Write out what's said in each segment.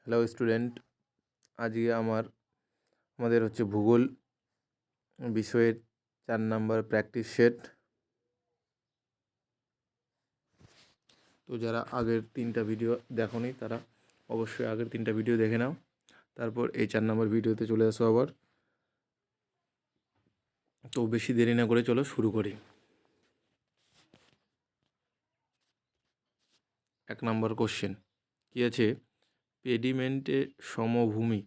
Hello student, আজকে আমাদের হচ্ছে ভূগোল বিষয়ের 4 নাম্বার প্র্যাকটিস সেট। তো যারা আগের 3টা ভিডিও দেখোনি তারা অবশ্যই আগের 3টা ভিডিও দেখে নাও, তারপর এই 4 নাম্বার ভিডিওতে চলে আসো আবার। তো বেশি দেরি না করে চলো শুরু করি। 1 নাম্বার কোশ্চেন কী আছে? পেডিমেন্টে সমভূমি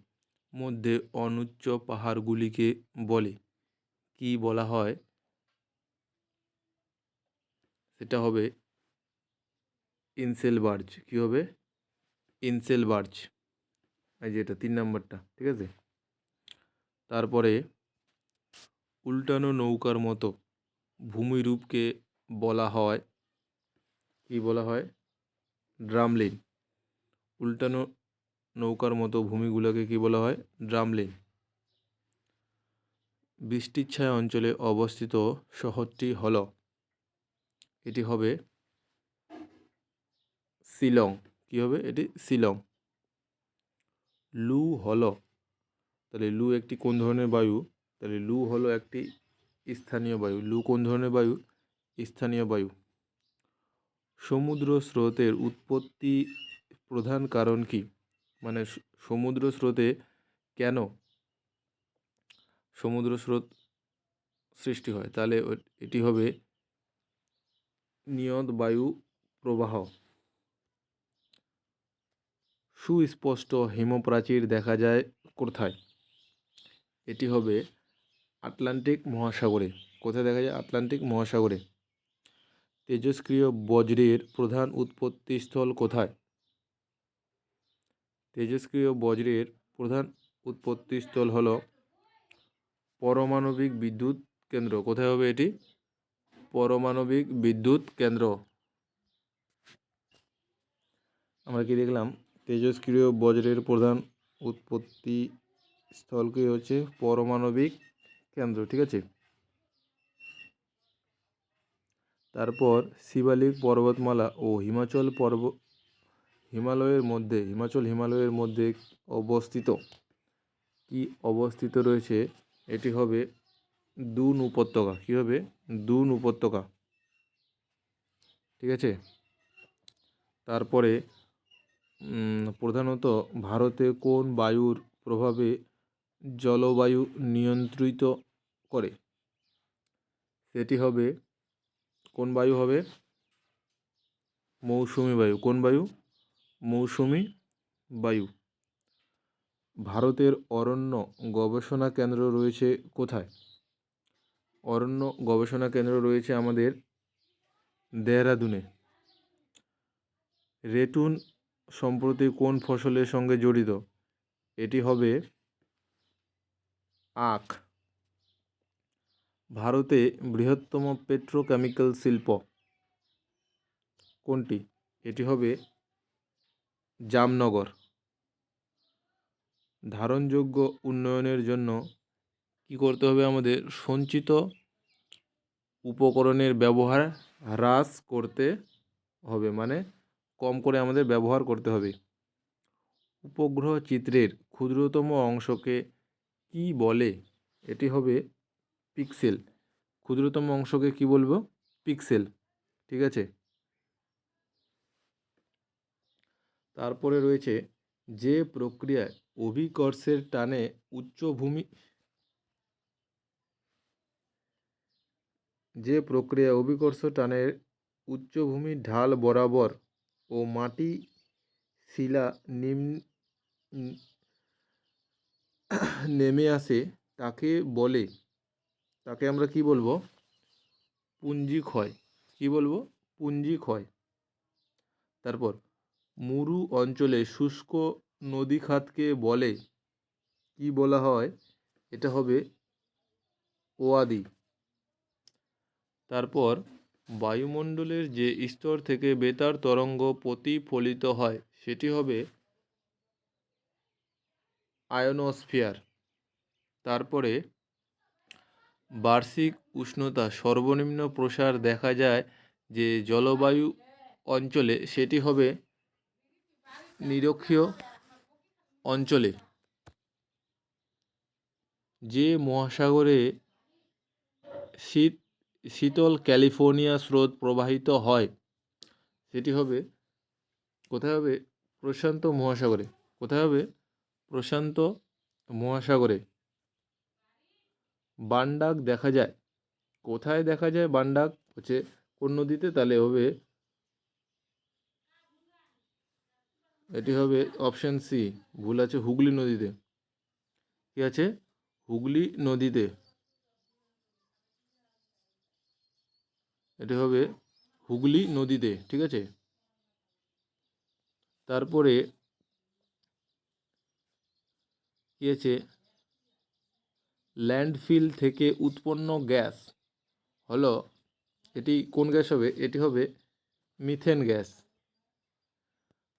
মধ্যে অনুচ্চ পাহাড়গুলিকে বলে কি বলা হয়? সেটা হবে ইনসেলবার্জ। কী হবে? ইনসেলবার্জ। এই যে এটা 3 নাম্বারটা, ঠিক আছে। তারপরে উল্টানো নৌকার মতো ভূমিরূপকে বলা হয় কি বলা হয়? ড্রামলিন। উল্টানো নৌকার মতো ভূমিগুলোকে কি বলা হয়? ড্রামলিন। বৃষ্টিচ্ছায়া অঞ্চলে অবস্থিত শহরটি হল, এটি হবে শিলং। কি হবে? এটি শিলং। লু হলো, তাহলে লু একটি কোন ধরনের বায়ু? তাহলে লু হলো একটি স্থানীয় বায়ু। লু কোন ধরনের বায়ু? স্থানীয় বায়ু। সমুদ্র স্রোতের উৎপত্তি প্রধান কারণ কি? মানে সমুদ্র স্রোতে কেন সমুদ্র স্রোত সৃষ্টি হয়? তাহলে এটি হবে নিয়ত বায়ু প্রবাহ। সুস্পষ্ট হিমপ্রাচীর দেখা যায় কোথায়? এটি হবে আটলান্টিক মহাসাগরে। কোথায় দেখা যায়? আটলান্টিক মহাসাগরে। তেজস্ক্রিয় বজ্রের প্রধান উৎপত্তিস্থল কোথায়? তেজস্ক্রিয় বজ্রের প্রধান উৎপত্তিস্থল হল পারমাণবিক বিদ্যুৎ কেন্দ্র। কোথায় হবে এটি? পারমাণবিক বিদ্যুৎ কেন্দ্র। আমরা কি দেখলাম? তেজস্ক্রিয় বজ্রের প্রধান উৎপত্তি স্থলকে হচ্ছে পারমাণবিক কেন্দ্র, ঠিক আছে। তারপর শিবালিক পর্বতমালা ও হিমালয়ের মধ্যে অবস্থিত কি অবস্থিত রয়েছে? এটি হবে দুন উপত্যকা। কি হবে? দুন উপত্যকা, ঠিক আছে। তারপরে প্রধানত ভারতে কোন বায়ুর প্রভাবে জলবায়ু নিয়ন্ত্রিত করে? সেটি হবে কোন বায়ু হবে? মৌসুমী বায়ু। কোন বায়ু? মৌসুমী বায়ু। ভারতের অরণ্য গবেষণা কেন্দ্র রয়েছে কোথায়? অরণ্য গবেষণা কেন্দ্র রয়েছে আমাদের দেহরাদুনে। রেটুন সম্প্রতি কোন ফসলের সঙ্গে জড়িত? এটি হবে আখ। ভারতে বৃহত্তম পেট্রোকেমিক্যাল শিল্প কোনটি? এটি হবে জামনগর। ধারণযোগ্য উন্নয়নের জন্য কি করতে হবে? আমাদের সঞ্চিত উপকরণের ব্যবহার হ্রাস করতে হবে, মানে কম করে আমাদের ব্যবহার করতে হবে। উপগ্রহ চিত্রের ক্ষুদ্রতম অংশকে কি বলে? এটি হবে পিক্সেল। ক্ষুদ্রতম অংশকে কি বলবো? পিক্সেল, ঠিক আছে। তারপরে রয়েছে যে প্রক্রিয়ায় অভিকর্ষের টানে উচ্চভূমির ঢাল বরাবর ও মাটি শিলা নেমে আসে তাকে আমরা কি বলবো? পুঞ্জিক্ষয়। কি বলবো? পুঞ্জিক্ষয়। তারপর মুরু অঞ্চলে শুষ্ক নদীখাতকে বলে কি বলা হয়? এটা হবে ওয়াদি। তারপর বায়ুমণ্ডলের যে স্তর থেকে বেতার তরঙ্গ প্রতিফলিত হয় সেটি হবে আয়নোস্ফিয়ার। তারপরে বার্ষিক উষ্ণতা সর্বনিম্ন প্রসার দেখা যায় যে জলবায়ু অঞ্চলে সেটি হবে নিরক্ষীয় অঞ্চলে যে মহাসাগরে শীতল ক্যালিফোর্নিয়া স্রোত প্রবাহিত হয় সেটি হবে কোথায় হবে? প্রশান্ত মহাসাগরে। কোথায় হবে? প্রশান্ত মহাসাগরে। বানডাক দেখা যায় কোথায়? দেখা যায় বানডাক হচ্ছে কোন নদীতে? তাহলে হবে এটি হবে অপশান সি, ভুল আছে, হুগলি নদীতে। কি আছে? হুগলি নদীতে। এটি হবে হুগলি নদীতে, ঠিক আছে। তারপরে কি আছে? ল্যান্ডফিল থেকে উৎপন্ন গ্যাস হলো, এটি কোন গ্যাস হবে? এটি হবে মিথেন গ্যাস।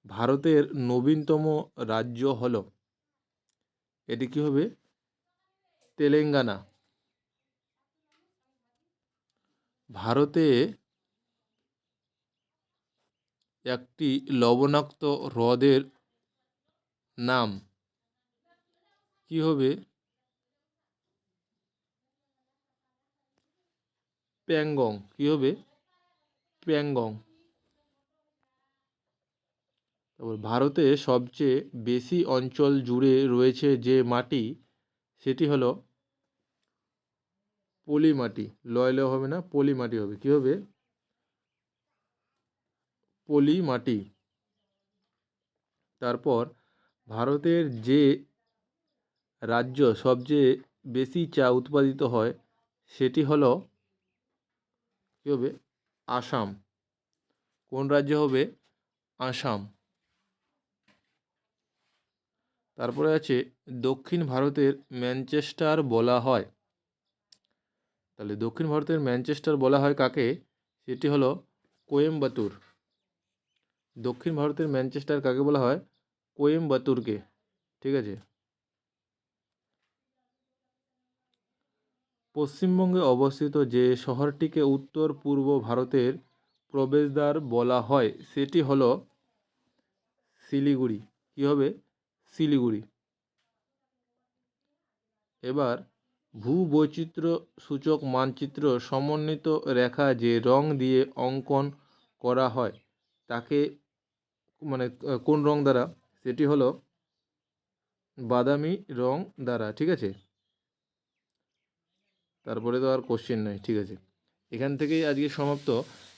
ভারতের নবীনতম রাজ্য হলো, এটি কি হবে? তেলেঙ্গানা। ভারতে একটি লবণাক্ত হ্রদের নাম কি হবে? প্যাংগং। কি হবে? প্যাংগং। তারপর ভারতে সবচেয়ে বেশি অঞ্চল জুড়ে রয়েছে যে মাটি সেটি হলো পলি মাটি। লয় হবে না, পলি মাটি হবে। কি হবে? পলি মাটি। তারপর ভারতের যে রাজ্য সবচেয়ে বেশি চা উৎপাদিত হয় সেটি হলো কি হবে? আসাম। কোন রাজ্য হবে? আসাম। তারপরে আছে দক্ষিণ ভারতের ম্যানচেস্টার বলা হয়। তাহলে দক্ষিণ ভারতের ম্যানচেস্টার বলা হয় কাকে? সেটি হলো কোয়েম্বাতুর। দক্ষিণ ভারতের ম্যানচেস্টার কাকে বলা হয়? কোয়েম্বাতুরকে, ঠিক আছে। পশ্চিমবঙ্গে অবস্থিত যে শহরটিকে উত্তর পূর্ব ভারতের প্রবেশদ্বার বলা হয় সেটি হলো শিলিগুড়ি। কি হবে? শিলিগুড়ি। এবার ভূবৈচিত্র্য সূচক মানচিত্র সমন্বিত রেখা যে রং দিয়ে অঙ্কন করা হয় তাকে মানে কোন রং দ্বারা? সেটি হলো বাদামি রং দ্বারা, ঠিক আছে। তারপরে তো আর কোশ্চেন নাই, ঠিক আছে। এখান থেকেই আজকে সমাপ্ত।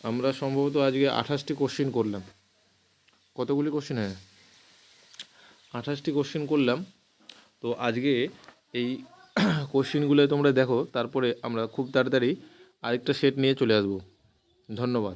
আমরা সম্ভবত আজকে 28টি কোশ্চেন করলাম। কতগুলি কোশ্চেন? হ্যাঁ, 28টি কোশ্চেন করলাম। তো আজকে এই কোশ্চেনগুলো তোমরা দেখো, তারপরে আমরা খুব তাড়াতাড়ি আরেকটা সেট নিয়ে চলে আসবো। ধন্যবাদ।